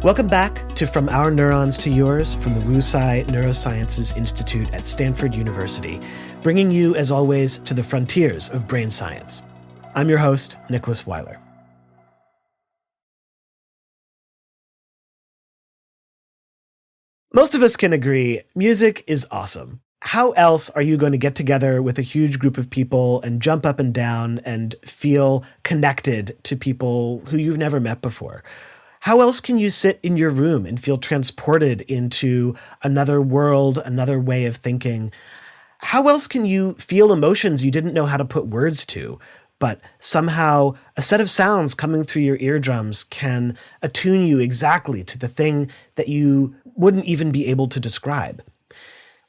Welcome back to From Our Neurons to Yours from the Wu Tsai Neurosciences Institute at Stanford University, bringing you, as always, to the frontiers of brain science. I'm your host, Nicholas Weiler. Most of us can agree music is awesome. How else are you going to get together with a huge group of people and jump up and down and feel connected to people who you've never met before? How else can you sit in your room and feel transported into another world, another way of thinking? How else can you feel emotions you didn't know how to put words to, but somehow a set of sounds coming through your eardrums can attune you exactly to the thing that you wouldn't even be able to describe?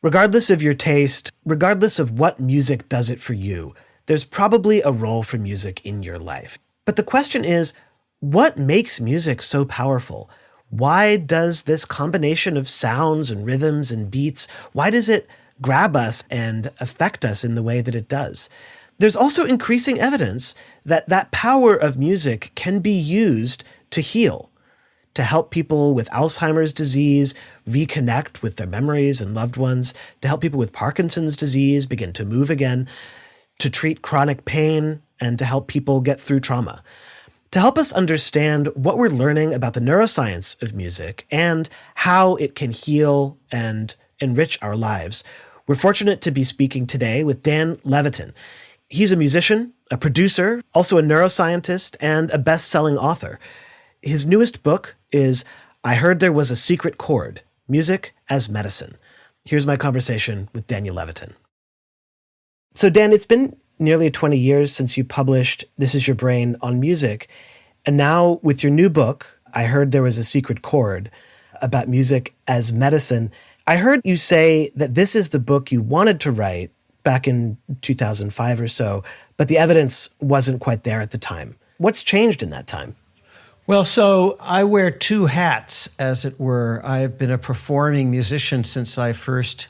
Regardless of your taste, regardless of what music does it for you, there's probably a role for music in your life. But the question is, what makes music so powerful? Why does this combination of sounds and rhythms and beats, why does it grab us and affect us in the way that it does? There's also increasing evidence that that power of music can be used to heal, to help people with Alzheimer's disease reconnect with their memories and loved ones, to help people with Parkinson's disease begin to move again, to treat chronic pain, and to help people get through trauma. To help us understand what we're learning about the neuroscience of music and how it can heal and enrich our lives, we're fortunate to be speaking today with Dan Levitin. He's a musician, a producer, also a neuroscientist, and a best-selling author. His newest book is I Heard There Was a Secret Chord, Music as Medicine. Here's my conversation with Daniel Levitin. So Dan, it's been nearly 20 years since you published This Is Your Brain on music. And now with your new book, I Heard There Was a Secret Chord, about music as medicine. I heard you say that this is the book you wanted to write back in 2005 or so, but the evidence wasn't quite there at the time. What's changed in that time? Well, so I wear two hats, as it were. I've been a performing musician since I first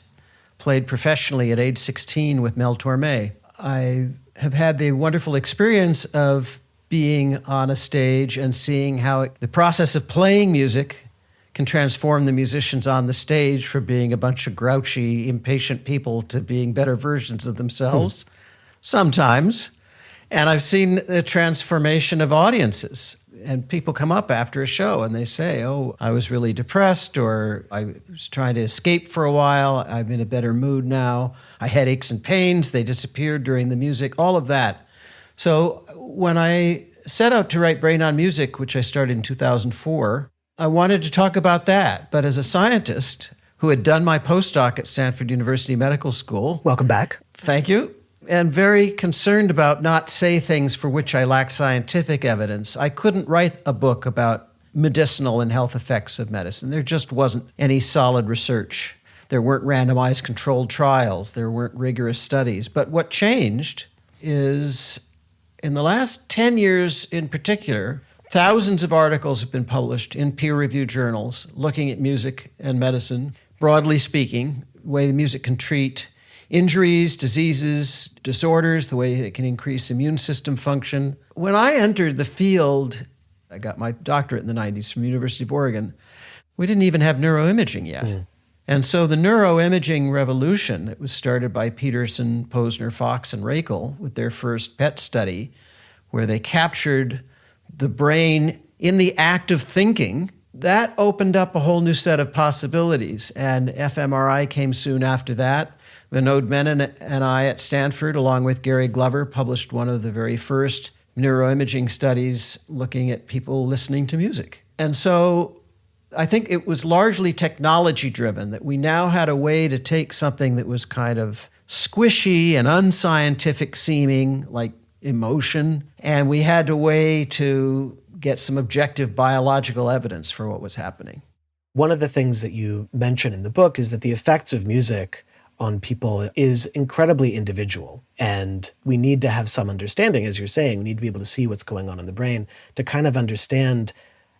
played professionally at age 16 with Mel Torme. I have had the wonderful experience of being on a stage and seeing how the process of playing music can transform the musicians on the stage from being a bunch of grouchy, impatient people to being better versions of themselves, sometimes. And I've seen the transformation of audiences. And people come up after a show and they say, oh, I was really depressed, or I was trying to escape for a while. I'm in a better mood now. I had aches and pains. They disappeared during the music, all of that. So when I set out to write Brain on Music, which I started in 2004, I wanted to talk about that. But as a scientist who had done my postdoc at Stanford University Medical School. Welcome back. Thank you. And very concerned about not say things for which I lacked scientific evidence. I couldn't write a book about medicinal and health effects of medicine. There just wasn't any solid research. There weren't randomized controlled trials. There weren't rigorous studies. But what changed is, in the last 10 years in particular, thousands of articles have been published in peer-reviewed journals looking at music and medicine, broadly speaking, the way music can treat injuries, diseases, disorders, the way it can increase immune system function. When I entered the field, I got my doctorate in the 90s from the University of Oregon, we didn't even have neuroimaging yet. Mm. And so the neuroimaging revolution, it was started by Peterson, Posner, Fox, and Rakel with their first PET study, where they captured the brain in the act of thinking. That opened up a whole new set of possibilities. And fMRI came soon after that. Vinod Menon and I at Stanford, along with Gary Glover, published one of the very first neuroimaging studies looking at people listening to music. And so I think it was largely technology-driven, that we now had a way to take something that was kind of squishy and unscientific seeming, like emotion, and we had a way to get some objective biological evidence for what was happening. One of the things that you mention in the book is that the effects of music on people is incredibly individual. And we need to have some understanding, as you're saying, we need to be able to see what's going on in the brain to kind of understand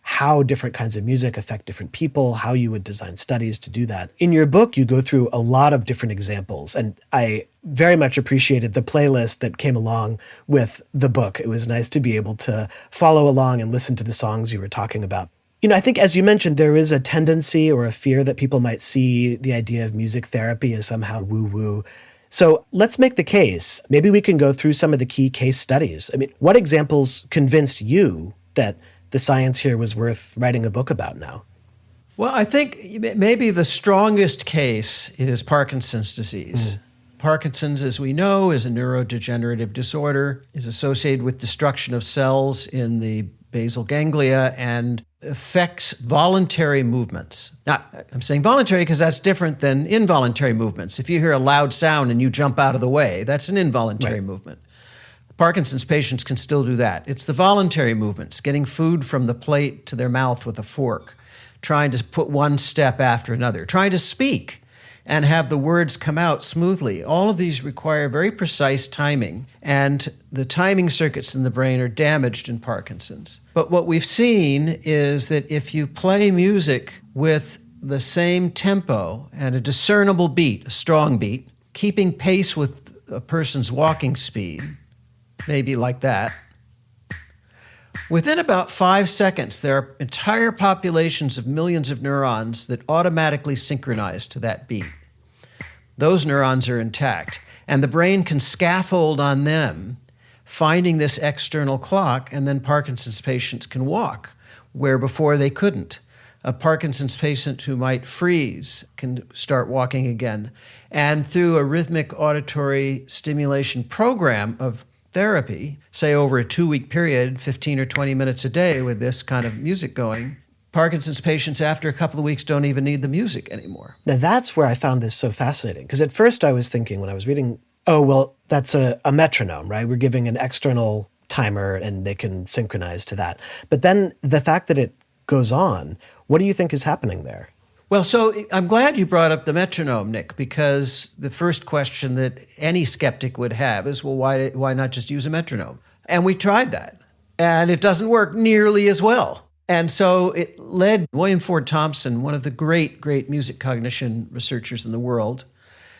how different kinds of music affect different people, how you would design studies to do that. In your book, you go through a lot of different examples, and I very much appreciated the playlist that came along with the book. It was nice to be able to follow along and listen to the songs you were talking about. I think, as you mentioned, there is a tendency or a fear that people might see the idea of music therapy as somehow woo-woo. So let's make the case. Maybe we can go through some of the key case studies. I mean, what examples convinced you that the science here was worth writing a book about now? Well, I think maybe the strongest case is Parkinson's disease. Parkinson's, as we know, is a neurodegenerative disorder, is associated with destruction of cells in the basal ganglia and affects voluntary movements. Now, I'm saying voluntary because that's different than involuntary movements. If you hear a loud sound and you jump out of the way, that's an involuntary movement. Parkinson's patients can still do that. It's the voluntary movements, getting food from the plate to their mouth with a fork, trying to put one step after another, trying to speak and have the words come out smoothly. All of these require very precise timing, and the timing circuits in the brain are damaged in Parkinson's. But what we've seen is that if you play music with the same tempo and a discernible beat, a strong beat, keeping pace with a person's walking speed, maybe like that, within about 5 seconds, there are entire populations of millions of neurons that automatically synchronize to that beat. Those neurons are intact, and the brain can scaffold on them, finding this external clock, and then Parkinson's patients can walk where before they couldn't. A Parkinson's patient who might freeze can start walking again. And through a rhythmic auditory stimulation program of therapy, say over a 2-week period, 15 or 20 minutes a day with this kind of music going, Parkinson's patients after a couple of weeks don't even need the music anymore. Now that's where I found this so fascinating, because at first I was thinking when I was reading, oh, well, that's a metronome, right? We're giving an external timer and they can synchronize to that. But then the fact that it goes on, what do you think is happening there? Well, so I'm glad you brought up the metronome, Nick, because the first question that any skeptic would have is, well, why not just use a metronome? And we tried that, and it doesn't work nearly as well. And so it led William Ford Thompson, one of the great music cognition researchers in the world,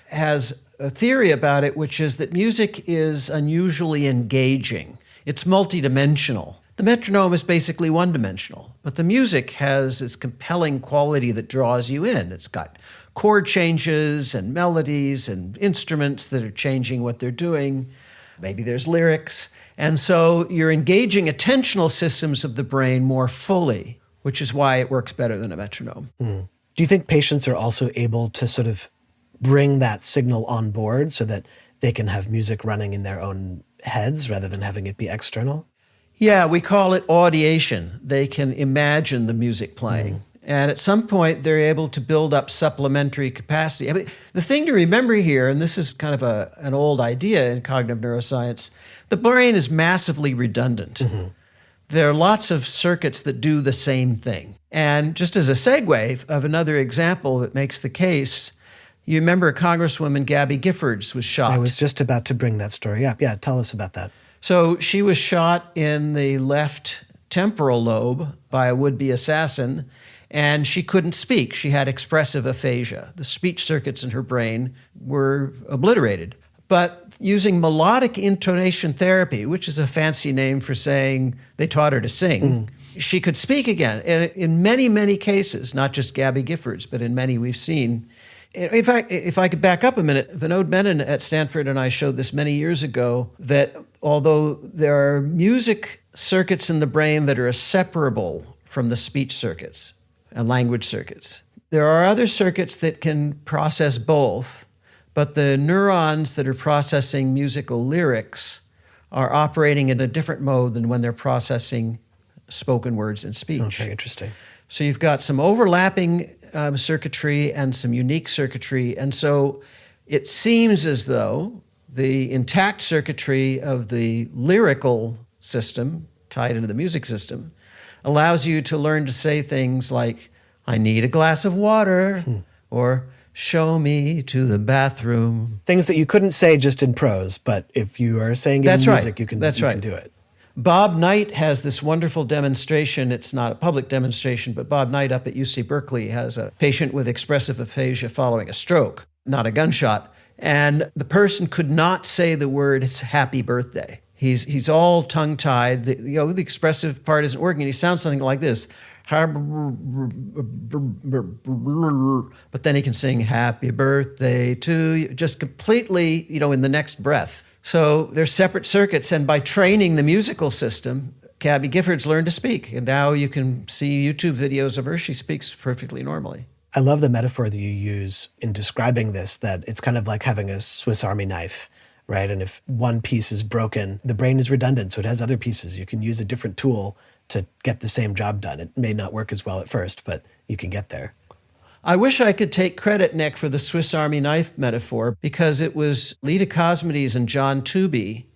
has a theory about it, which is that music is unusually engaging. It's multidimensional. The metronome is basically one-dimensional, but the music has this compelling quality that draws you in. It's got chord changes and melodies and instruments that are changing what they're doing. Maybe there's lyrics. And so you're engaging attentional systems of the brain more fully, which is why it works better than a metronome. Do you think patients are also able to sort of bring that signal on board so that they can have music running in their own heads rather than having it be external? Yeah, we call it audiation. They can imagine the music playing. And at some point, they're able to build up supplementary capacity. I mean, the thing to remember here, and this is kind of an old idea in cognitive neuroscience, the brain is massively redundant. There are lots of circuits that do the same thing. And just as a segue of another example that makes the case, you remember Congresswoman Gabby Giffords was shot. I was just about to bring that story up. Yeah, tell us about that. So she was shot in the left temporal lobe by a would-be assassin, and she couldn't speak. She had expressive aphasia. The speech circuits in her brain were obliterated. But using melodic intonation therapy, which is a fancy name for saying they taught her to sing, she could speak again. And in many, many cases, not just Gabby Giffords, but in many we've seen. In fact, if I could back up a minute, Vinod Menon at Stanford and I showed this many years ago, that although there are music circuits in the brain that are separable from the speech circuits and language circuits, there are other circuits that can process both, but the neurons that are processing musical lyrics are operating in a different mode than when they're processing spoken words and speech. Okay, interesting. So you've got some overlapping circuitry and some unique circuitry. And so it seems as though the intact circuitry of the lyrical system tied into the music system allows you to learn to say things like, I need a glass of water, or show me to the bathroom. Things that you couldn't say just in prose, but if you are saying it in music, you can do it. Bob Knight has this wonderful demonstration. It's not a public demonstration, but Bob Knight up at UC Berkeley has a patient with expressive aphasia following a stroke, not a gunshot. And the person could not say the word happy birthday. He's all tongue-tied. The expressive part isn't working. He sounds something like this. But then he can sing happy birthday to you, just completely, in the next breath. So there's separate circuits, and by training the musical system, Gabby Giffords learned to speak. And now you can see YouTube videos of her. She speaks perfectly normally. I love the metaphor that you use in describing this, that it's kind of like having a Swiss Army knife, right? And if one piece is broken, the brain is redundant, so it has other pieces. You can use a different tool to get the same job done. It may not work as well at first, but you can get there. I wish I could take credit, Nick, for the Swiss Army knife metaphor, because it was Lita Cosmides and John Tooby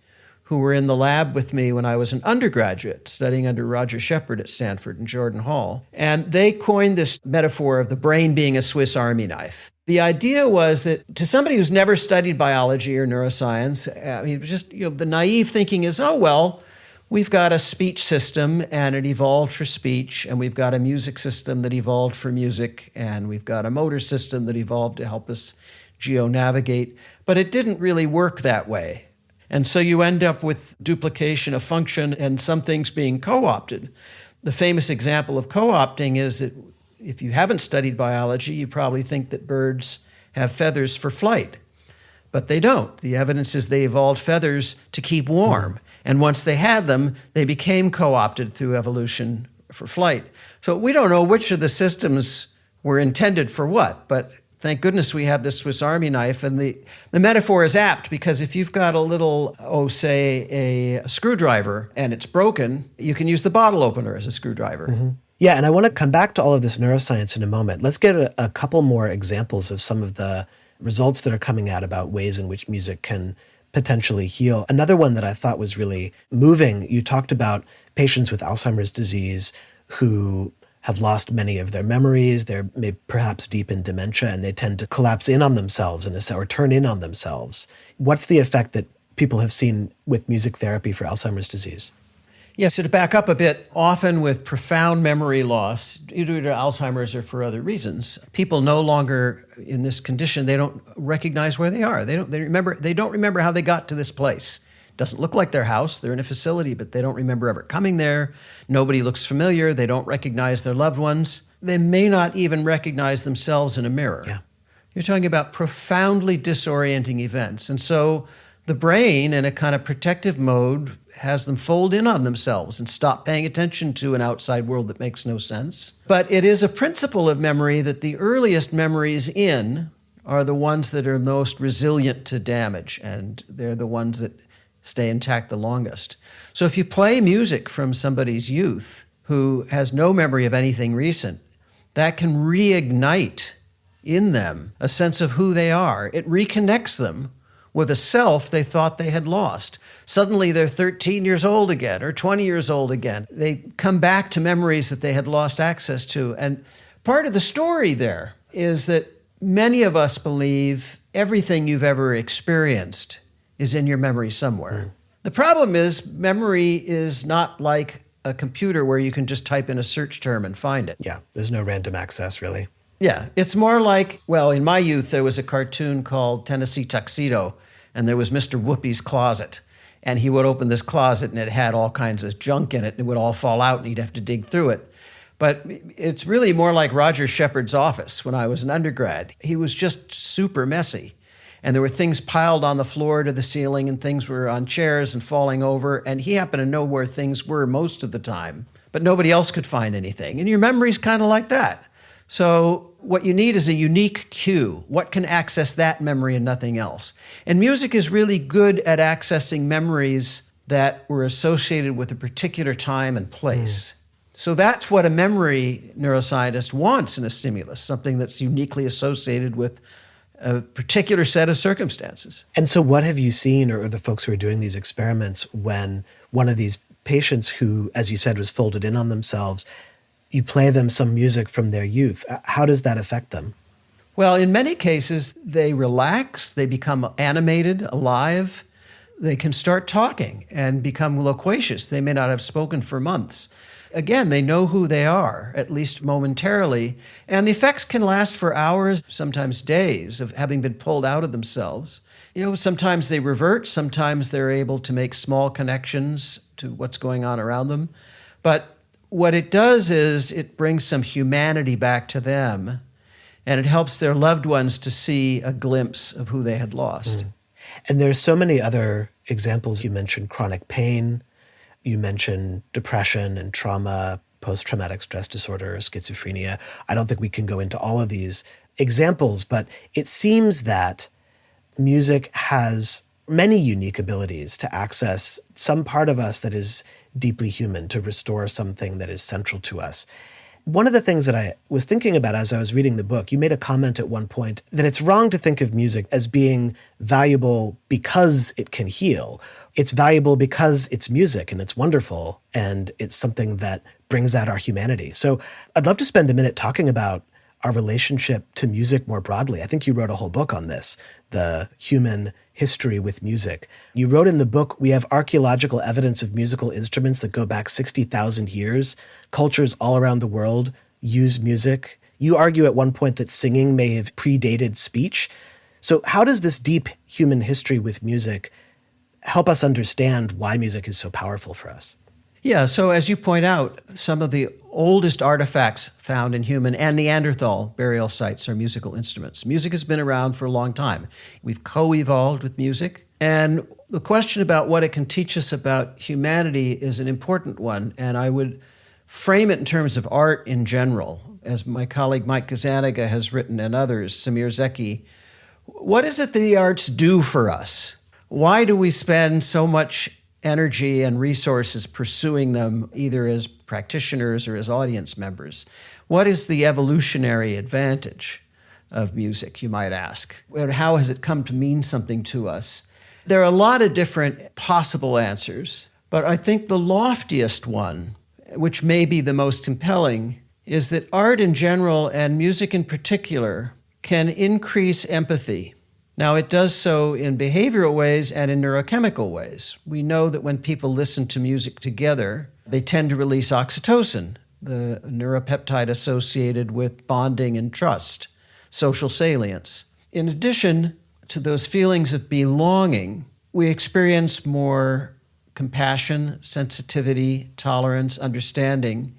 who were in the lab with me when I was an undergraduate studying under Roger Shepard at Stanford and Jordan Hall. And they coined this metaphor of the brain being a Swiss Army knife. The idea was that to somebody who's never studied biology or neuroscience, the naive thinking is, we've got a speech system and it evolved for speech, and we've got a music system that evolved for music, and we've got a motor system that evolved to help us geo-navigate. But it didn't really work that way. And so you end up with duplication of function and some things being co-opted. The famous example of co-opting is that if you haven't studied biology, you probably think that birds have feathers for flight. But they don't. The evidence is they evolved feathers to keep warm. And once they had them, they became co-opted through evolution for flight. So we don't know which of the systems were intended for what, but thank goodness we have this Swiss Army knife. And the metaphor is apt, because if you've got a little, say a screwdriver and it's broken, you can use the bottle opener as a screwdriver. Mm-hmm. Yeah, and I want to come back to all of this neuroscience in a moment. Let's get a couple more examples of some of the results that are coming out about ways in which music can potentially heal. Another one that I thought was really moving, you talked about patients with Alzheimer's disease who have lost many of their memories. They're perhaps deep in dementia, and they tend to collapse in on themselves or turn in on themselves. What's the effect that people have seen with music therapy for Alzheimer's disease? Yeah, so to back up a bit, often with profound memory loss, either to Alzheimer's or for other reasons, people no longer in this condition, they don't recognize where they are. They don't remember how they got to this place. It doesn't look like their house. They're in a facility, but they don't remember ever coming there. Nobody looks familiar. They don't recognize their loved ones. They may not even recognize themselves in a mirror. Yeah. You're talking about profoundly disorienting events. And so the brain, in a kind of protective mode, has them fold in on themselves and stop paying attention to an outside world that makes no sense. But it is a principle of memory that the earliest memories in are the ones that are most resilient to damage, and they're the ones that stay intact the longest. So if you play music from somebody's youth who has no memory of anything recent, that can reignite in them a sense of who they are. It reconnects them with a self they thought they had lost. Suddenly they're 13 years old again or 20 years old again. They come back to memories that they had lost access to. And part of the story there is that many of us believe everything you've ever experienced is in your memory somewhere. The problem is memory is not like a computer where you can just type in a search term and find it. Yeah, there's no random access, really. Yeah, it's more like, in my youth, there was a cartoon called Tennessee Tuxedo, and there was Mr. Whoopi's closet. And he would open this closet, and it had all kinds of junk in it. It would all fall out, and he'd have to dig through it. But it's really more like Roger Shepard's office when I was an undergrad. He was just super messy. And there were things piled on the floor to the ceiling, and things were on chairs and falling over. And he happened to know where things were most of the time, but nobody else could find anything. And your memory's kind of like that. So what you need is a unique cue. What can access that memory and nothing else? And music is really good at accessing memories that were associated with a particular time and place. So that's what a memory neuroscientist wants in a stimulus, something that's uniquely associated with a particular set of circumstances. And so what have you seen, or the folks who are doing these experiments, when one of these patients who, as you said, was folded in on themselves, you play them some music from their youth? How does that affect them? Well, in many cases, they relax, they become animated, alive. they can start talking and become loquacious. They may not have spoken for months. Again, they know who they are, at least momentarily, and the effects can last for hours, sometimes days, of having been pulled out of themselves. Sometimes they revert, sometimes they're able to make small connections to what's going on around them. But what it does is it brings some humanity back to them, and it helps their loved ones to see a glimpse of who they had lost. Mm. And there's so many other examples. You mentioned chronic pain. You mentioned depression and trauma, post-traumatic stress disorder, schizophrenia. I don't think we can go into all of these examples, but it seems that music has many unique abilities to access some part of us that is deeply human, to restore something that is central to us. One of the things that I was thinking about as I was reading the book, you made a comment at one point that it's wrong to think of music as being valuable because it can heal. It's valuable because it's music and it's wonderful and it's something that brings out our humanity. So I'd love to spend a minute talking about our relationship to music more broadly. I think you wrote a whole book on this, the human history with music. You wrote in the book, we have archaeological evidence of musical instruments that go back 60,000 years. Cultures all around the world use music. You argue at one point that singing may have predated speech. So how does this deep human history with music help us understand why music is so powerful for us? Yeah, so as you point out, some of the oldest artifacts found in human and Neanderthal burial sites are musical instruments. Music has been around for a long time. We've co-evolved with music. And the question about what it can teach us about humanity is an important one. And I would frame it in terms of art in general. As my colleague Mike Gazzaniga has written, and others, Samir Zeki, what is it the arts do for us? Why do we spend so much energy and resources pursuing them, either as practitioners or as audience members? What is the evolutionary advantage of music, you might ask? And how has it come to mean something to us? There are a lot of different possible answers, but I think the loftiest one, which may be the most compelling, is that art in general and music in particular can increase empathy. Now, it does so in behavioral ways and in neurochemical ways. We know that when people listen to music together, they tend to release oxytocin, the neuropeptide associated with bonding and trust, social salience. In addition to those feelings of belonging, we experience more compassion, sensitivity, tolerance, understanding.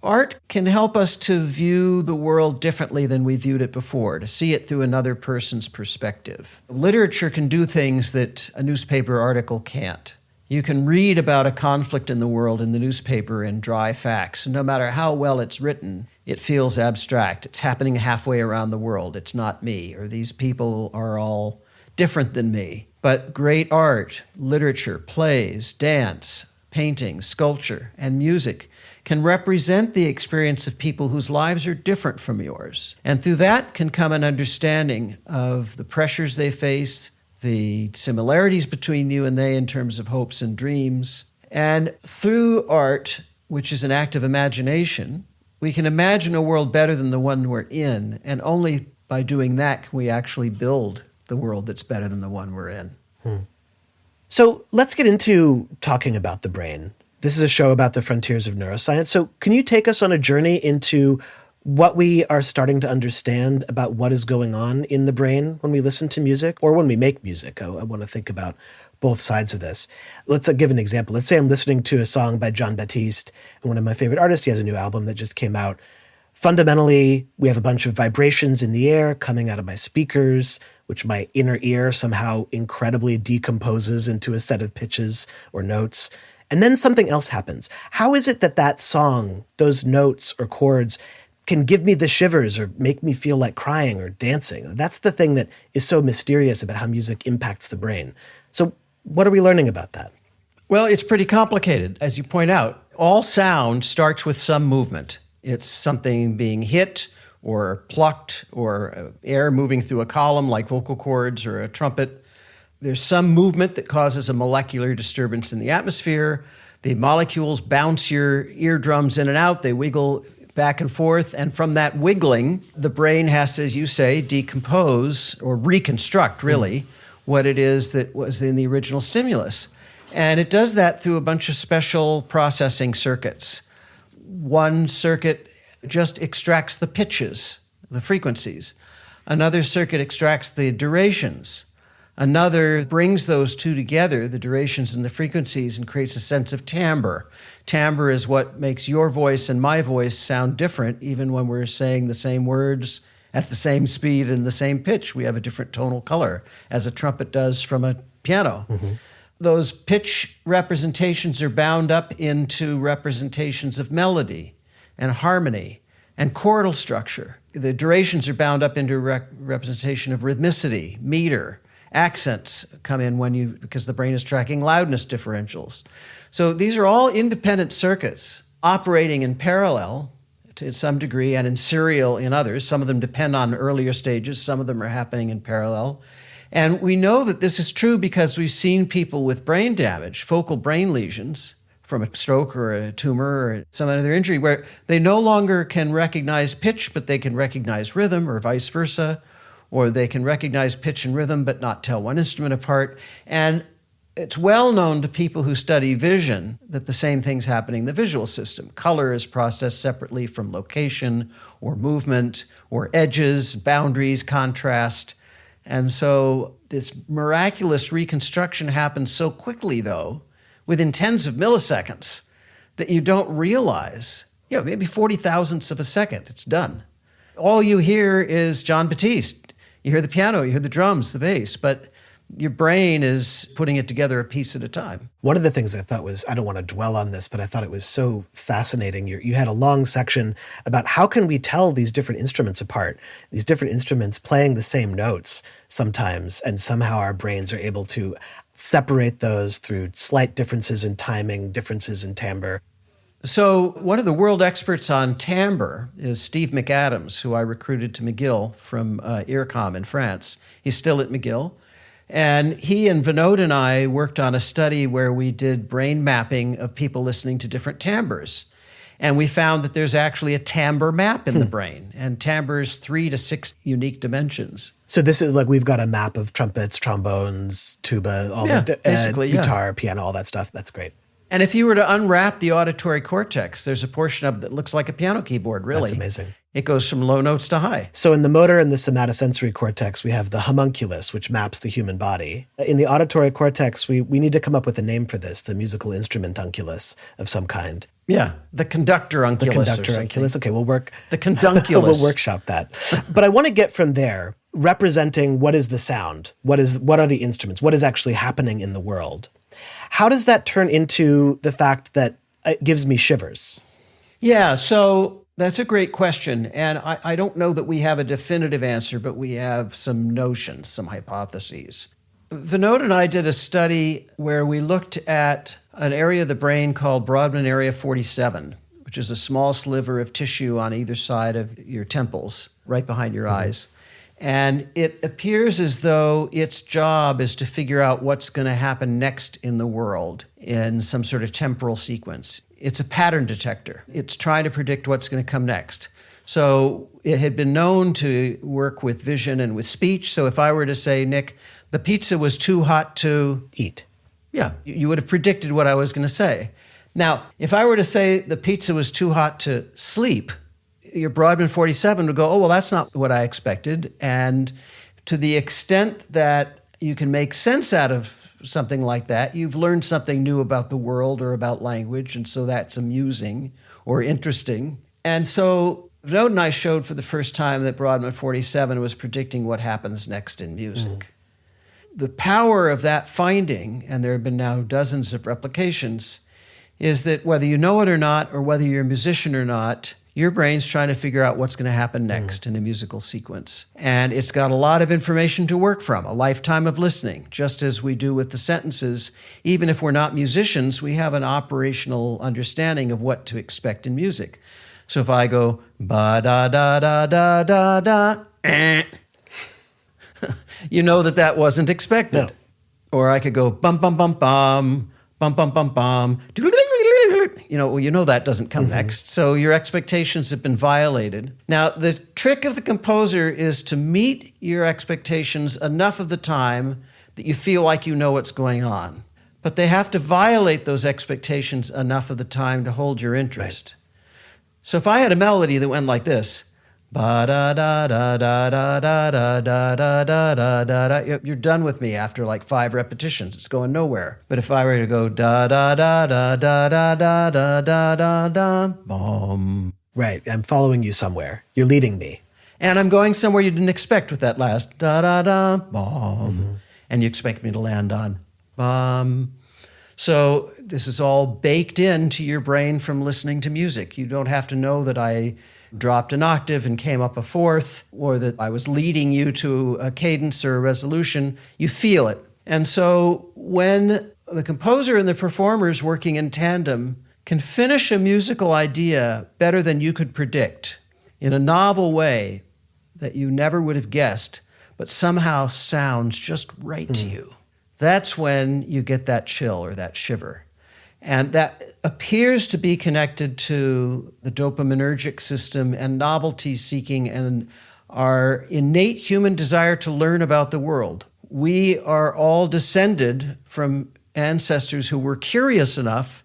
Art can help us to view the world differently than we viewed it before, to see it through another person's perspective. Literature can do things that a newspaper article can't. You can read about a conflict in the world in the newspaper in dry facts, and no matter how well it's written, it feels abstract. It's happening halfway around the world. It's not me, or these people are all different than me. But great art, literature, plays, dance, painting, sculpture, and music can represent the experience of people whose lives are different from yours. And through that can come an understanding of the pressures they face, the similarities between you and they in terms of hopes and dreams. And through art, which is an act of imagination, we can imagine a world better than the one we're in. And only by doing that can we actually build the world that's better than the one we're in. So let's get into talking about the brain. This is a show about the frontiers of neuroscience. So can you take us on a journey into what we are starting to understand about what is going on in the brain when we listen to music or when we make music? I want to think about both sides of this. Let's give an example. Let's say I'm listening to a song by Jon Batiste, and one of my favorite artists. He has a new album that just came out. Fundamentally, we have a bunch of vibrations in the air coming out of my speakers, which my inner ear somehow incredibly decomposes into a set of pitches or notes. And then something else happens. How is it that that song, those notes or chords, can give me the shivers or make me feel like crying or dancing? That's the thing that is so mysterious about how music impacts the brain. So what are we learning about that? Well, it's pretty complicated. As you point out, all sound starts with some movement. It's something being hit or plucked or air moving through a column like vocal cords or a trumpet. There's some movement that causes a molecular disturbance in the atmosphere. The molecules bounce your eardrums in and out. They wiggle back and forth. And from that wiggling, the brain has to, as you say, decompose or reconstruct, really, what it is that was in the original stimulus. And it does that through a bunch of special processing circuits. One circuit just extracts the pitches, the frequencies. Another circuit extracts the durations. Another brings those two together, the durations and the frequencies, and creates a sense of timbre. Timbre is what makes your voice and my voice sound different, even when we're saying the same words at the same speed and the same pitch. We have a different tonal color, as a trumpet does from a piano. Mm-hmm. Those pitch representations are bound up into representations of melody and harmony and chordal structure. The durations are bound up into representation of rhythmicity, meter. Accents come in because the brain is tracking loudness differentials. So these are all independent circuits operating in parallel to some degree and in serial in others. Some of them depend on earlier stages. Some of them are happening in parallel. And we know that this is true because we've seen people with brain damage, focal brain lesions from a stroke or a tumor or some other injury, where they no longer can recognize pitch, but they can recognize rhythm, or vice versa, or they can recognize pitch and rhythm but not tell one instrument apart. And it's well known to people who study vision that the same thing's happening in the visual system. Color is processed separately from location or movement or edges, boundaries, contrast. And so this miraculous reconstruction happens so quickly, though, within tens of milliseconds, that you don't realize, maybe 40 thousandths of a second, it's done. All you hear is John Batiste. You hear the piano, you hear the drums, the bass, but your brain is putting it together a piece at a time. One of the things I thought was, I don't want to dwell on this, but I thought it was so fascinating. You had a long section about how can we tell these different instruments apart, these different instruments playing the same notes sometimes, and somehow our brains are able to separate those through slight differences in timing, differences in timbre. So one of the world experts on timbre is Steve McAdams, who I recruited to McGill from IRCAM in France. He's still at McGill. And he and Vinod and I worked on a study where we did brain mapping of people listening to different timbres. And we found that there's actually a timbre map in the brain. And timbre is 3 to 6 unique dimensions. So this is like we've got a map of trumpets, trombones, tuba, all guitar, piano, all that stuff. That's great. And if you were to unwrap the auditory cortex, there's a portion of it that looks like a piano keyboard, really. That's amazing. It goes from low notes to high. So in the motor and the somatosensory cortex, we have the homunculus, which maps the human body. In the auditory cortex, we need to come up with a name for this, the musical instrument unculus of some kind. Yeah, the conductor unculus. The conductor unculus. Okay, we'll work. The condunculus. We'll workshop that. But I want to get from there, representing what is the sound, what are the instruments, what is actually happening in the world. How does that turn into the fact that it gives me shivers? Yeah, so that's a great question. And I don't know that we have a definitive answer, but we have some notions, some hypotheses. Vinod and I did a study where we looked at an area of the brain called Brodmann Area 47, which is a small sliver of tissue on either side of your temples, right behind your eyes. And it appears as though its job is to figure out what's going to happen next in the world in some sort of temporal sequence. It's a pattern detector. It's trying to predict what's going to come next. So it had been known to work with vision and with speech. So if I were to say, Nick, the pizza was too hot to eat. Yeah, you would have predicted what I was going to say. Now, if I were to say the pizza was too hot to sleep, your Brodmann 47 would go, oh, well, that's not what I expected. And to the extent that you can make sense out of something like that, you've learned something new about the world or about language, and so that's amusing or interesting. And so Vinod and I showed for the first time that Brodmann 47 was predicting what happens next in music. The power of that finding, and there have been now dozens of replications, is that whether you know it or not, or whether you're a musician or not, your brain's trying to figure out what's going to happen next in a musical sequence. And it's got a lot of information to work from, a lifetime of listening, just as we do with the sentences. Even if we're not musicians, we have an operational understanding of what to expect in music. So if I go, ba-da-da-da-da-da-da, you know that wasn't expected. No. Or I could go, bum-bum-bum-bum, bum-bum-bum-bum, you know that doesn't come next. So your expectations have been violated. Now, the trick of the composer is to meet your expectations enough of the time that you feel like you know what's going on. But they have to violate those expectations enough of the time to hold your interest. Right. So if I had a melody that went like this, ba da da da da da da da da da da da da, you're done with me after like 5 repetitions. It's going nowhere. But if I were to go da da da da da da da da da da da, boom. Right, I'm following you somewhere. You're leading me. And I'm going somewhere you didn't expect with that last da da da, boom. And you expect me to land on bum. So this is all baked into your brain from listening to music. You don't have to know that I dropped an octave and came up a fourth, or that I was leading you to a cadence or a resolution. You feel it. And so when the composer and the performers working in tandem can finish a musical idea better than you could predict in a novel way that you never would have guessed, but somehow sounds just right to you, that's when you get that chill or that shiver. And that appears to be connected to the dopaminergic system and novelty seeking and our innate human desire to learn about the world. We are all descended from ancestors who were curious enough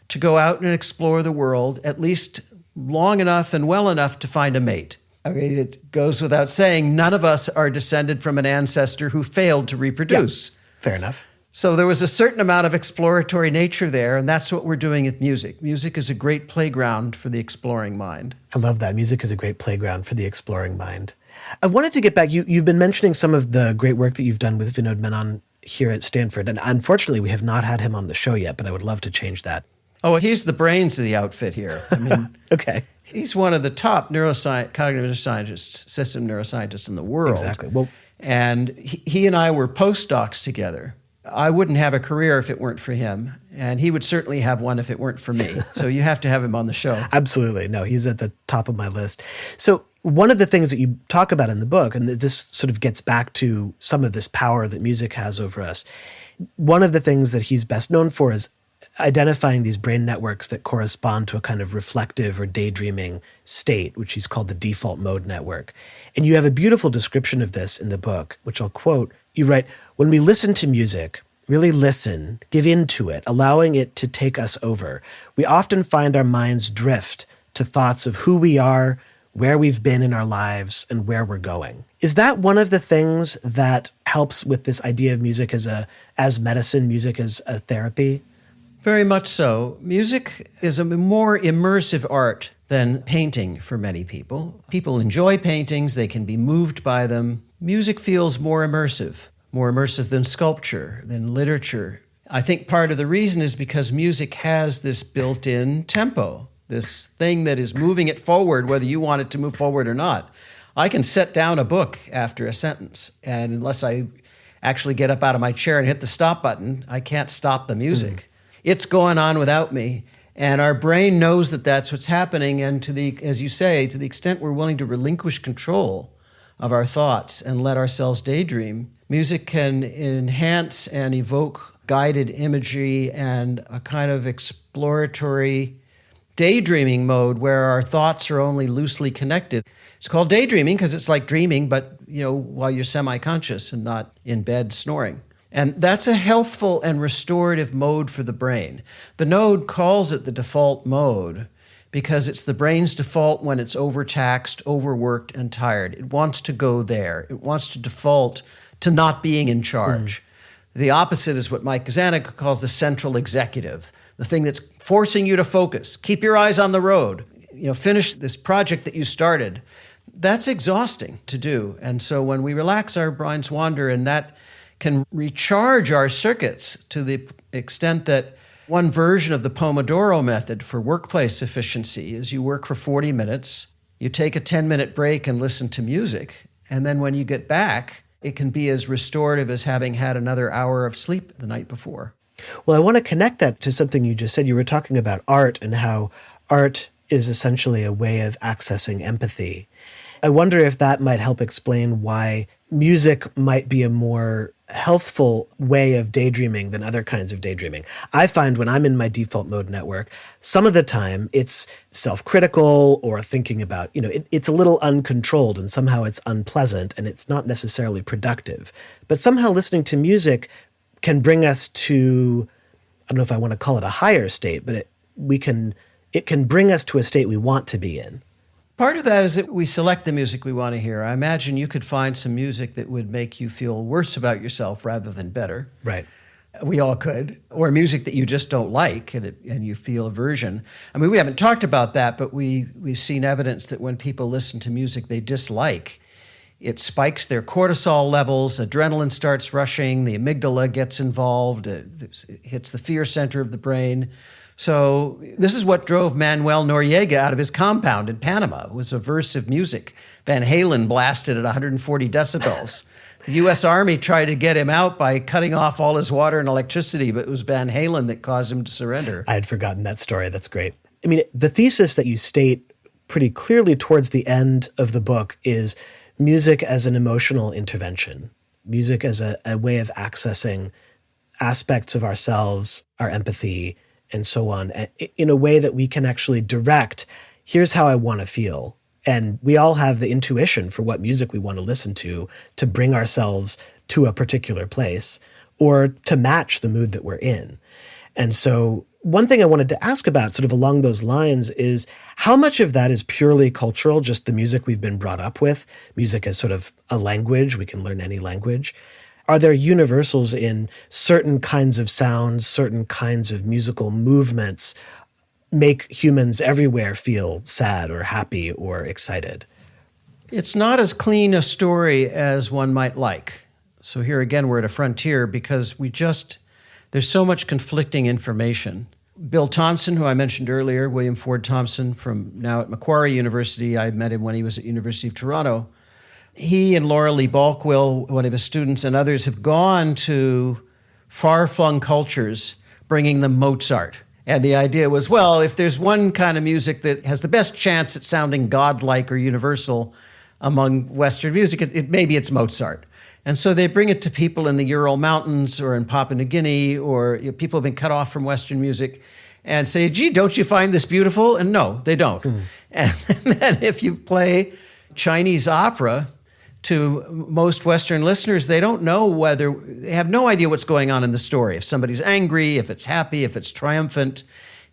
to go out and explore the world, at least long enough and well enough to find a mate. I mean, it goes without saying, none of us are descended from an ancestor who failed to reproduce. Yeah, fair enough. So there was a certain amount of exploratory nature there, and that's what we're doing with music. Music is a great playground for the exploring mind. I love that. Music is a great playground for the exploring mind. I wanted to get back. You've been mentioning some of the great work that you've done with Vinod Menon here at Stanford, and unfortunately, we have not had him on the show yet, but I would love to change that. Oh, he's the brains of the outfit here. I mean, okay. He's one of the top cognitive neuroscientists, system neuroscientists in the world. Exactly. Well, and he and I were postdocs together. I wouldn't have a career if it weren't for him, and he would certainly have one if it weren't for me. So you have to have him on the show. Absolutely. No, he's at the top of my list. So one of the things that you talk about in the book, and this sort of gets back to some of this power that music has over us, one of the things that he's best known for is identifying these brain networks that correspond to a kind of reflective or daydreaming state, which he's called the default mode network. And you have a beautiful description of this in the book, which I'll quote. You write, "When we listen to music, really listen, give in to it, allowing it to take us over, we often find our minds drift to thoughts of who we are, where we've been in our lives, and where we're going." Is that one of the things that helps with this idea of music as medicine, music as a therapy? Very much so. Music is a more immersive art than painting for many people. People enjoy paintings, they can be moved by them. Music feels more immersive than sculpture, than literature. I think part of the reason is because music has this built-in tempo, this thing that is moving it forward, whether you want it to move forward or not. I can set down a book after a sentence, and unless I actually get up out of my chair and hit the stop button, I can't stop the music. It's going on without me. And our brain knows that that's what's happening. And as you say, to the extent we're willing to relinquish control of our thoughts and let ourselves daydream, music can enhance and evoke guided imagery and a kind of exploratory daydreaming mode where our thoughts are only loosely connected. It's called daydreaming because it's like dreaming, but while you're semi-conscious and not in bed snoring. And that's a healthful and restorative mode for the brain. The Node calls it the default mode because it's the brain's default when it's overtaxed, overworked, and tired. It wants to go there. It wants to default to not being in charge. The opposite is what Mike Zanuck calls the central executive, the thing that's forcing you to focus. Keep your eyes on the road. Finish this project that you started. That's exhausting to do. And so when we relax, our minds wander, and that can recharge our circuits to the extent that one version of the Pomodoro method for workplace efficiency is you work for 40 minutes, you take a 10-minute break and listen to music, and then when you get back, it can be as restorative as having had another hour of sleep the night before. Well, I want to connect that to something you just said. You were talking about art and how art is essentially a way of accessing empathy. I wonder if that might help explain why music might be a more healthful way of daydreaming than other kinds of daydreaming. I find when I'm in my default mode network, some of the time it's self-critical or thinking about, it's a little uncontrolled and somehow it's unpleasant and it's not necessarily productive. But somehow listening to music can bring us to, I don't know if I want to call it a higher state, but it can bring us to a state we want to be in. Part of that is that we select the music we want to hear. I imagine you could find some music that would make you feel worse about yourself rather than better. Right. We all could. Or music that you just don't like and you feel aversion. I mean, we haven't talked about that, but we've seen evidence that when people listen to music they dislike, it spikes their cortisol levels, adrenaline starts rushing, the amygdala gets involved, it hits the fear center of the brain. So this is what drove Manuel Noriega out of his compound in Panama. It was aversive music. Van Halen blasted at 140 decibels. The U.S. Army tried to get him out by cutting off all his water and electricity, but it was Van Halen that caused him to surrender. I had forgotten that story. That's great. I mean, the thesis that you state pretty clearly towards the end of the book is music as an emotional intervention, music as a way of accessing aspects of ourselves, our empathy, and so on, in a way that we can actually direct, here's how I want to feel. And we all have the intuition for what music we want to listen to bring ourselves to a particular place or to match the mood that we're in. And so one thing I wanted to ask about sort of along those lines is how much of that is purely cultural, just the music we've been brought up with, music as sort of a language, we can learn any language. Are there universals in certain kinds of sounds, certain kinds of musical movements make humans everywhere feel sad or happy or excited? It's not as clean a story as one might like. So here again, we're at a frontier because there's so much conflicting information. Bill Thompson, who I mentioned earlier, William Ford Thompson, from now at Macquarie University, I met him when he was at University of Toronto. He and Laura Lee Balkwill, one of his students, and others have gone to far-flung cultures, bringing them Mozart. And the idea was, well, if there's one kind of music that has the best chance at sounding godlike or universal among Western music, maybe it's Mozart. And so they bring it to people in the Ural Mountains or in Papua New Guinea, or people have been cut off from Western music, and say, gee, don't you find this beautiful? And no, they don't. And then if you play Chinese opera to most Western listeners, they don't know they have no idea what's going on in the story. If somebody's angry, if it's happy, if it's triumphant,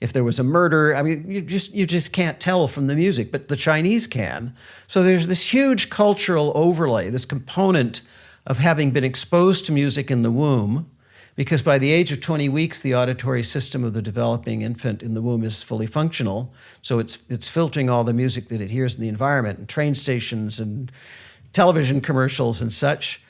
if there was a murder. I mean, you just can't tell from the music, but the Chinese can. So there's this huge cultural overlay, this component of having been exposed to music in the womb, because by the age of 20 weeks, the auditory system of the developing infant in the womb is fully functional. So it's filtering all the music that it hears in the environment, and train stations and television commercials and such.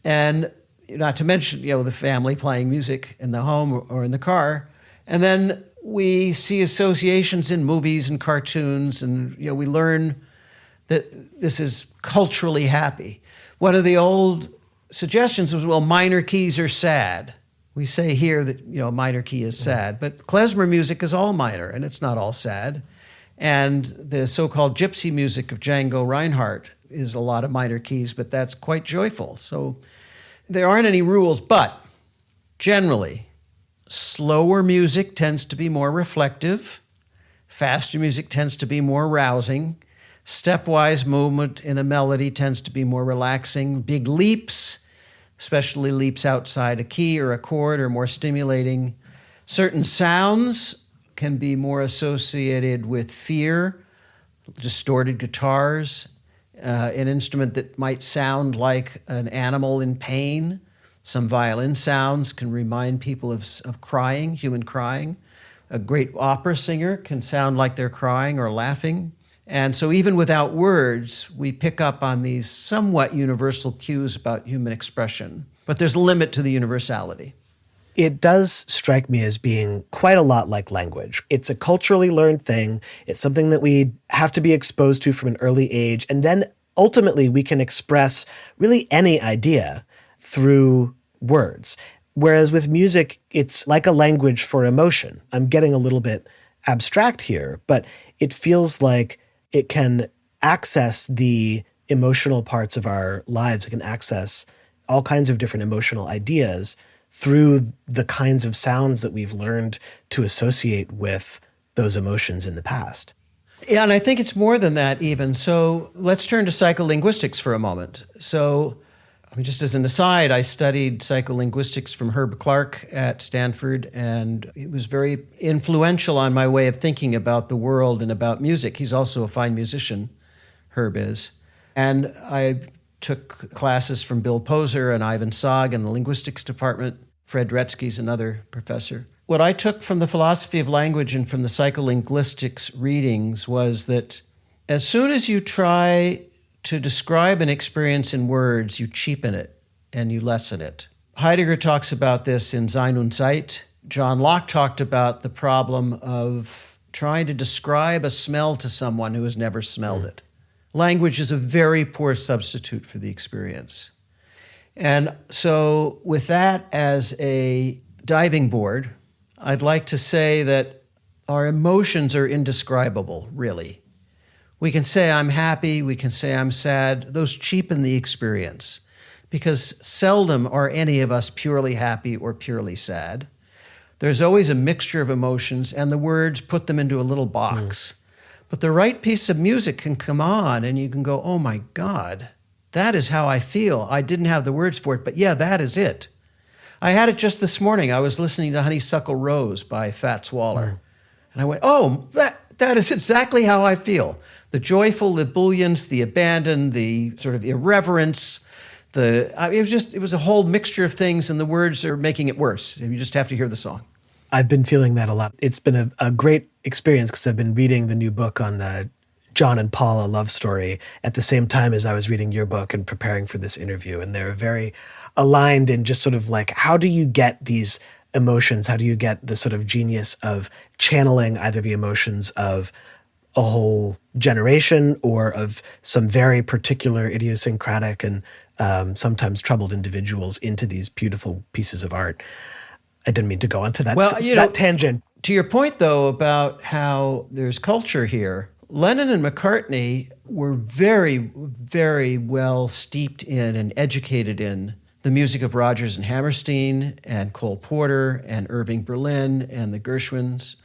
And not to mention, the family playing music in the home or in the car. And then we see associations in movies and cartoons, and we learn that this is culturally happy. One of the old suggestions was, well, minor keys are sad. We say here that, minor key is sad, but klezmer music is all minor, and it's not all sad. And the so-called gypsy music of Django Reinhardt is a lot of minor keys, but that's quite joyful. So there aren't any rules, but generally, slower music tends to be more reflective. Faster music tends to be more rousing. Stepwise movement in a melody tends to be more relaxing. Big leaps, especially leaps outside a key or a chord, are more stimulating. Certain sounds can be more associated with fear, distorted guitars, an instrument that might sound like an animal in pain. Some violin sounds can remind people of crying, human crying. A great opera singer can sound like they're crying or laughing. And so even without words, we pick up on these somewhat universal cues about human expression. But there's a limit to the universality. It does strike me as being quite a lot like language. It's a culturally learned thing. It's something that we have to be exposed to from an early age. And then ultimately we can express really any idea through words. Whereas with music, it's like a language for emotion. I'm getting a little bit abstract here, but it feels like it can access the emotional parts of our lives. It can access all kinds of different emotional ideas through the kinds of sounds that we've learned to associate with those emotions in the past. Yeah, and I think it's more than that even. So let's turn to psycholinguistics for a moment. So, I mean, just as an aside, I studied psycholinguistics from Herb Clark at Stanford, and it was very influential on my way of thinking about the world and about music. He's also a fine musician, Herb is. And I took classes from Bill Poser and Ivan Sag in the linguistics department. Fred Retsky's another professor. What I took from the philosophy of language and from the psycholinguistics readings was that as soon as you try to describe an experience in words, you cheapen it and you lessen it. Heidegger talks about this in Sein und Zeit. John Locke talked about the problem of trying to describe a smell to someone who has never smelled it. Language is a very poor substitute for the experience. And so with that as a diving board, I'd like to say that our emotions are indescribable, really. We can say I'm happy, we can say I'm sad. Those cheapen the experience because seldom are any of us purely happy or purely sad. There's always a mixture of emotions, and the words put them into a little box. But the right piece of music can come on and you can go, oh my God, that is how I feel. I didn't have the words for it, but yeah, that is it. I had it just this morning. I was listening to Honeysuckle Rose by Fats Waller. And I went, oh, that is exactly how I feel. The joyful ebullience, the abandon, the sort of irreverence, it was a whole mixture of things, and the words are making it worse. You just have to hear the song. I've been feeling that a lot. It's been a great experience because I've been reading the new book on John and Paul, A Love Story, at the same time as I was reading your book and preparing for this interview. And they're very aligned in just sort of like, how do you get these emotions? How do you get the sort of genius of channeling either the emotions of a whole generation or of some very particular idiosyncratic and sometimes troubled individuals into these beautiful pieces of art? I didn't mean to go on to that, that tangent. To your point, though, about how there's culture here, Lennon and McCartney were very, very well steeped in and educated in the music of Rodgers and Hammerstein and Cole Porter and Irving Berlin and the Gershwins,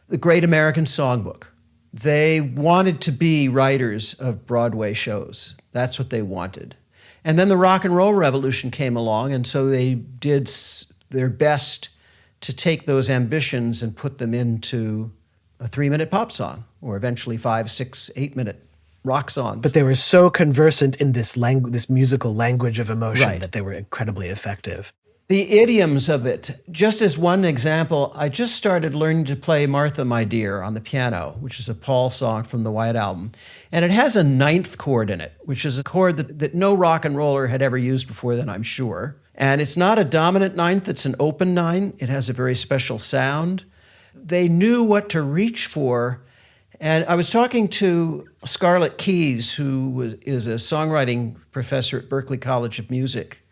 the Great American Songbook. They wanted to be writers of Broadway shows. That's what they wanted. And then the rock and roll revolution came along, and so they did their best to take those ambitions and put them into a 3-minute pop song, or eventually 5, 6, 8-minute rock songs. But they were so conversant in this musical language of emotion that they were incredibly effective. The idioms of it, just as one example, I just started learning to play Martha, My Dear on the piano, which is a Paul song from the White Album. And it has a 9th chord in it, which is a chord that no rock and roller had ever used before then, I'm sure. And it's not a dominant 9th, it's an open 9. It has a very special sound. They knew what to reach for. And I was talking to Scarlett Keyes, who is a songwriting professor at Berklee College of Music,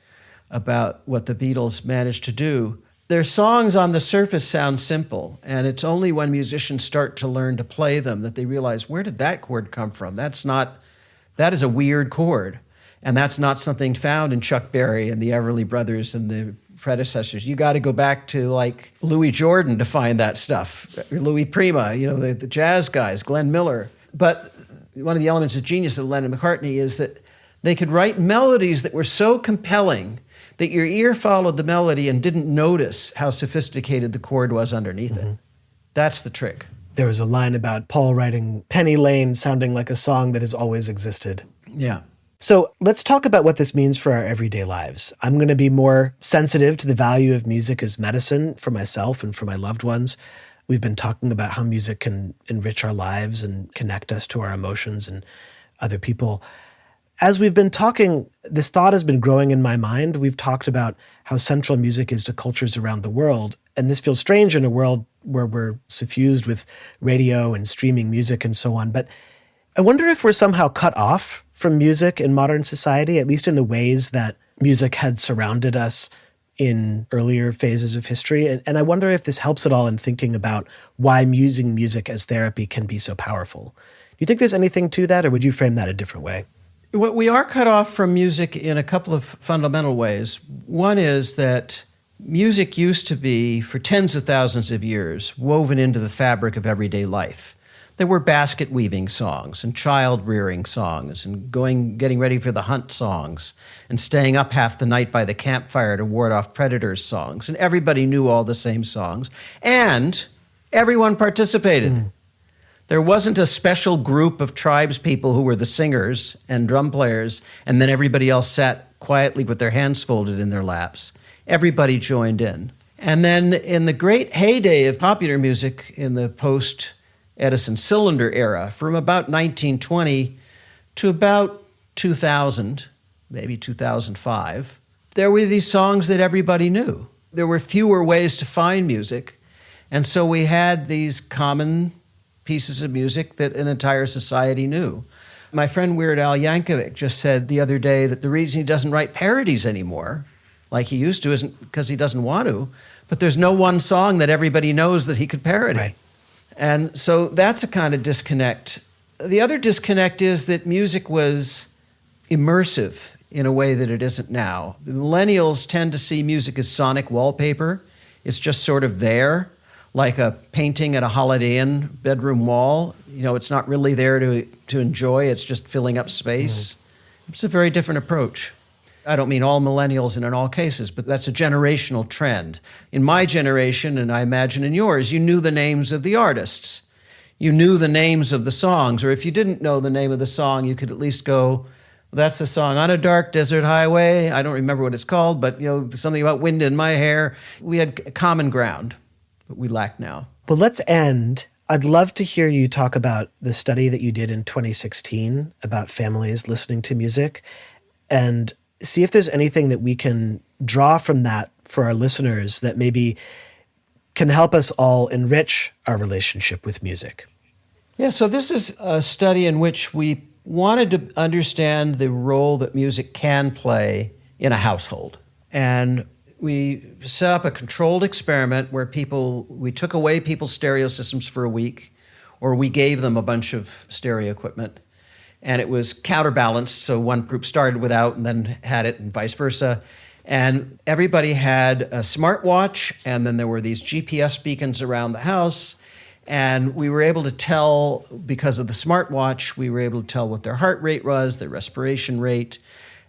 about what the Beatles managed to do. Their songs on the surface sound simple, and it's only when musicians start to learn to play them that they realize, where did that chord come from? That is a weird chord, and that's not something found in Chuck Berry and the Everly Brothers and the predecessors. You got to go back to like Louis Jordan to find that stuff, Louis Prima, the jazz guys, Glenn Miller. But one of the elements of genius of Lennon and McCartney is that they could write melodies that were so compelling that your ear followed the melody and didn't notice how sophisticated the chord was underneath it. That's the trick. There was a line about Paul writing Penny Lane sounding like a song that has always existed. Yeah. So let's talk about what this means for our everyday lives. I'm going to be more sensitive to the value of music as medicine for myself and for my loved ones. We've been talking about how music can enrich our lives and connect us to our emotions and other people. As we've been talking, this thought has been growing in my mind. We've talked about how central music is to cultures around the world. And this feels strange in a world where we're suffused with radio and streaming music and so on. But I wonder if we're somehow cut off from music in modern society, at least in the ways that music had surrounded us in earlier phases of history. And I wonder if this helps at all in thinking about why using music as therapy can be so powerful. Do you think there's anything to that, or would you frame that a different way? Well, we are cut off from music in a couple of fundamental ways. One is that music used to be, for tens of thousands of years, woven into the fabric of everyday life. There were basket weaving songs and child rearing songs and getting ready for the hunt songs and staying up half the night by the campfire to ward off predators songs. And everybody knew all the same songs. And everyone participated. There wasn't a special group of tribes people who were the singers and drum players, and then everybody else sat quietly with their hands folded in their laps. Everybody joined in. And then in the great heyday of popular music in the post-Edison cylinder era, from about 1920 to about 2000, maybe 2005, there were these songs that everybody knew. There were fewer ways to find music, and so we had these common pieces of music that an entire society knew. My friend Weird Al Yankovic just said the other day that the reason he doesn't write parodies anymore, like he used to, isn't because he doesn't want to, but there's no one song that everybody knows that he could parody. Right. And so that's a kind of disconnect. The other disconnect is that music was immersive in a way that it isn't now. The millennials tend to see music as sonic wallpaper. It's just sort of there, like a painting at a Holiday Inn bedroom wall. You know, it's not really there to enjoy, it's just filling up space. It's a very different approach. I don't mean all millennials and in all cases, but that's a generational trend. In my generation, and I imagine in yours, you knew the names of the artists. You knew the names of the songs, or if you didn't know the name of the song, you could at least go, that's the song, On a Dark Desert Highway. I don't remember what it's called, but you know, something about wind in my hair. We had common ground, but we lack now. Well, let's end. I'd love to hear you talk about the study that you did in 2016 about families listening to music, and see if there's anything that we can draw from that for our listeners that maybe can help us all enrich our relationship with music. Yeah, so this is a study in which we wanted to understand the role that music can play in a household. And we set up a controlled experiment where we took away people's stereo systems for a week, or we gave them a bunch of stereo equipment. And it was counterbalanced, so one group started without and then had it and vice versa. And everybody had a smartwatch, and then there were these GPS beacons around the house. And we were able to tell, because of the smartwatch, we were able to tell what their heart rate was, their respiration rate.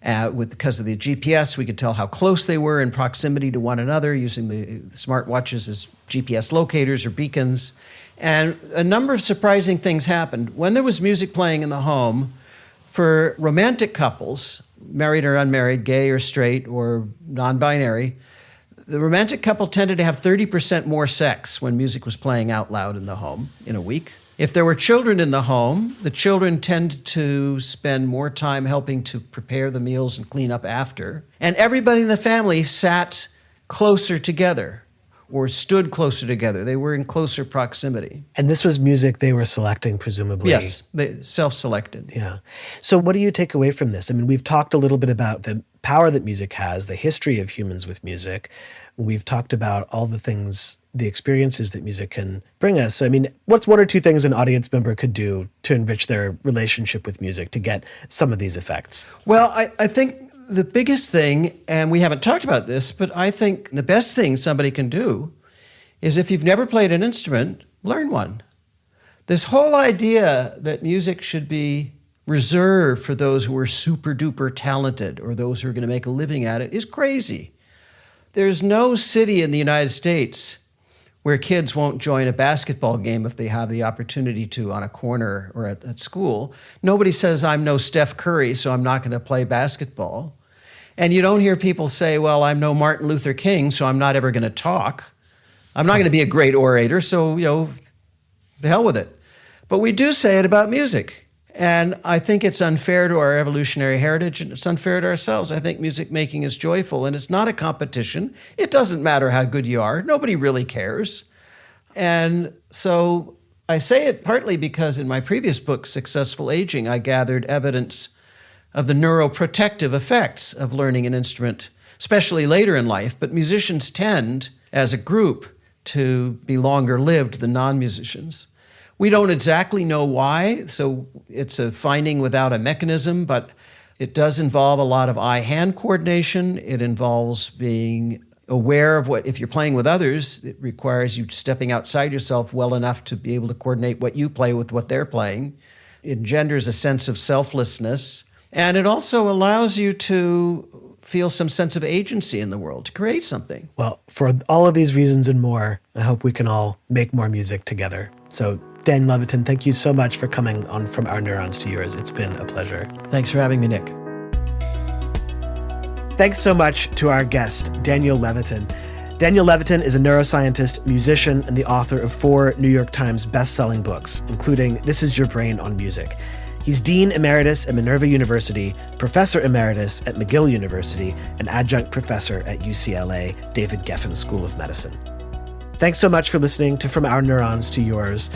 Because of the GPS, we could tell how close they were in proximity to one another using the smartwatches as GPS locators or beacons. And a number of surprising things happened. When there was music playing in the home, for romantic couples, married or unmarried, gay or straight or non-binary, the romantic couple tended to have 30% more sex when music was playing out loud in the home in a week. If there were children in the home, the children tended to spend more time helping to prepare the meals and clean up after. And everybody in the family sat closer together or stood closer together. They were in closer proximity. And this was music they were selecting, presumably. Yes, they self-selected. Yeah. So what do you take away from this? I mean, we've talked a little bit about the power that music has, the history of humans with music. We've talked about all the things, the experiences that music can bring us. So, I mean, what's one or two things an audience member could do to enrich their relationship with music to get some of these effects? Well, I think the biggest thing, and we haven't talked about this, but I think the best thing somebody can do is if you've never played an instrument, learn one. This whole idea that music should be reserved for those who are super duper talented or those who are going to make a living at it is crazy. There's no city in the United States where kids won't join a basketball game if they have the opportunity to on a corner or at school. Nobody says, I'm no Steph Curry, so I'm not going to play basketball. And you don't hear people say, well, I'm no Martin Luther King, so I'm not ever going to talk. I'm not going to be a great orator, so, the hell with it. But we do say it about music. And I think it's unfair to our evolutionary heritage, and it's unfair to ourselves. I think music making is joyful, and it's not a competition. It doesn't matter how good you are. Nobody really cares. And so I say it partly because in my previous book, Successful Aging, I gathered evidence of the neuroprotective effects of learning an instrument, especially later in life. But musicians tend, as a group, to be longer lived than non-musicians. We don't exactly know why, so it's a finding without a mechanism, but It does involve a lot of eye-hand coordination. It involves being aware of what, if you're playing with others, it requires you stepping outside yourself well enough to be able to coordinate what you play with what they're playing. It engenders a sense of selflessness. And it also allows you to feel some sense of agency in the world, to create something. Well, for all of these reasons and more, I hope we can all make more music together. So, Dan Levitin, thank you so much for coming on From Our Neurons to Yours. It's been a pleasure. Thanks for having me, Nick. Thanks so much to our guest, Daniel Levitin. Daniel Levitin is a neuroscientist, musician, and the author of 4 New York Times best-selling books, including This Is Your Brain on Music. He's Dean Emeritus at Minerva University, Professor Emeritus at McGill University, and Adjunct Professor at UCLA David Geffen School of Medicine. Thanks so much for listening to From Our Neurons to Yours.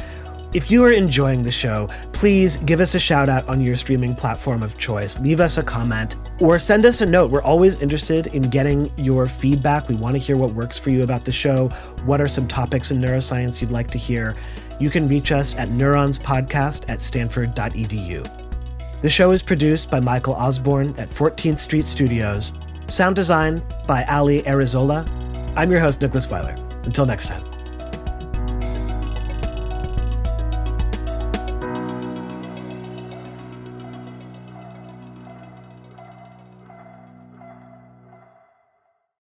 If you are enjoying the show, please give us a shout out on your streaming platform of choice. Leave us a comment or send us a note. We're always interested in getting your feedback. We want to hear what works for you about the show. What are some topics in neuroscience you'd like to hear? You can reach us at neuronspodcast@stanford.edu. The show is produced by Michael Osborne at 14th Street Studios. Sound design by Ali Arizola. I'm your host, Nicholas Weiler. Until next time.